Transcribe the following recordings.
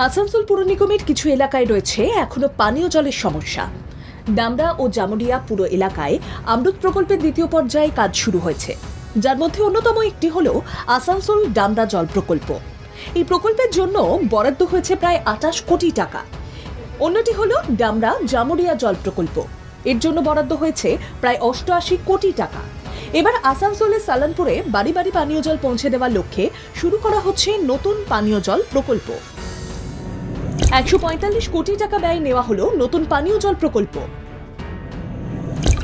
আসানসোল পুর নিগমের কিছু এলাকায় রয়েছে এখনো পানীয় জলের সমস্যা। ডামরা ও জামুরিয়া পুরো এলাকায় অমৃত প্রকল্পের দ্বিতীয় পর্যায়ে কাজ শুরু হয়েছে, যার মধ্যে অন্যতম একটি হল আসানসোল ডামরা জল প্রকল্প। এই প্রকল্পের জন্য বরাদ্দ হয়েছে প্রায় 28 কোটি টাকা। অন্যটি হল ডামরা জামুরিয়া জল প্রকল্প, এর জন্য বরাদ্দ হয়েছে প্রায় 88 কোটি টাকা। এবার আসানসোলের সালানপুরে বাড়ি বাড়ি পানীয় জল পৌঁছে দেওয়ার লক্ষ্যে শুরু করা হচ্ছে নতুন পানীয় জল প্রকল্প। 145 কোটি টাকা ব্যয় নেওয়া হলো নতুন পানীয় জল প্রকল্প।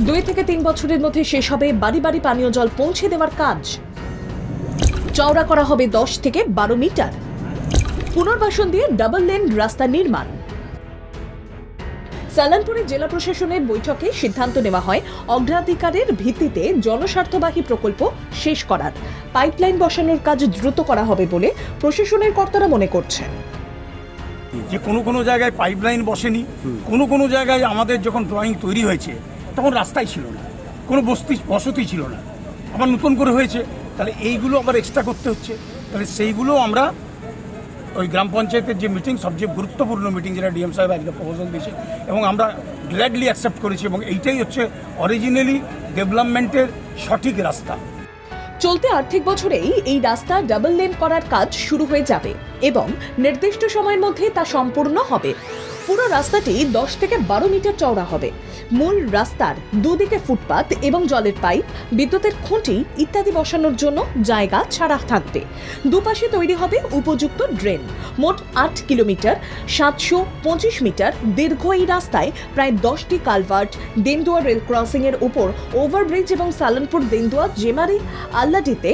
2 থেকে 3 বছরের মধ্যে শেষ হবে বাড়ি বাড়ি পানীয় জল পৌঁছে দেওয়ার কাজ। চওড়া করা হবে 10 থেকে 12 মিটার। পুনর্বাসন দিয়ে ডাবল লেন রাস্তা নির্মাণ। সালানপুরে জেলা প্রশাসনের বৈঠকে সিদ্ধান্ত নেওয়া হয় অগ্রাধিকারের ভিত্তিতে জনস্বার্থবাহী প্রকল্প শেষ করার। পাইপলাইন বসানোর কাজ দ্রুত করা হবে বলে প্রশাসনের কর্তারা মনে করছেন। যে কোনো জায়গায় পাইপলাইন বসেনি, কোনো জায়গায় আমাদের যখন ড্রয়িং তৈরি হয়েছে তখন রাস্তাই ছিল না, কোনো বসতি ছিল না, আবার নতুন করে হয়েছে, তাহলে এইগুলো আবার এক্সট্রা করতে হচ্ছে। তাহলে সেইগুলো আমরা ওই গ্রাম পঞ্চায়েতের যে মিটিং, সবচেয়ে গুরুত্বপূর্ণ মিটিং, যেটা ডিএম সাহেব আজকে প্রপোজাল দিয়েছে এবং আমরা গ্ল্যাডলি অ্যাকসেপ্ট করেছি, এবং এইটাই হচ্ছে অরিজিনালি ডেভেলপমেন্টের সঠিক রাস্তা। চলতি আর্থিক বছরেই এই রাস্তা ডাবল লেন করার কাজ শুরু হয়ে যাবে এবং নির্দিষ্ট সময়ের মধ্যে তা সম্পূর্ণ হবে। পুরো রাস্তাটি 10 থেকে 12 মিটার চওড়া হবে। মূল রাস্তার দুদিকে ফুটপাত এবং জলের পাইপ, বিদ্যুতের খুঁটি ইত্যাদি বসানোর জন্য জায়গা ছাড়া থাকবে। দুপাশে তৈরি হবে উপযুক্ত ড্রেন। মোট 8 কিলোমিটার 725 মিটার দীর্ঘ এই রাস্তায় প্রায় 10টি কালভার্ট, দেন্দুয়া রেল ক্রসিং এর উপর ওভারব্রিজ এবং সালানপুর দেন্দুয়া জেমারি আল্লাডিতে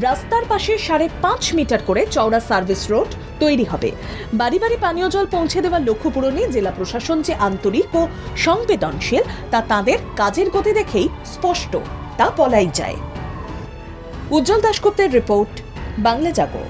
রাস্তার পাশে 5.5 মিটার করে চওড়া সার্ভিস রোড তৈরি হবে। বাড়ি বাড়ি পানীয় জল পৌঁছে দেওয়ার লক্ষ্য পূরণে জেলা প্রশাসন যে আন্তরিক ও সংবেদনশীল তা তাদের কাজের গতি দেখেই স্পষ্ট, তা বলাই যায়। উজ্জ্বল দাশগুপ্তের রিপোর্ট, বাংলা জাগো।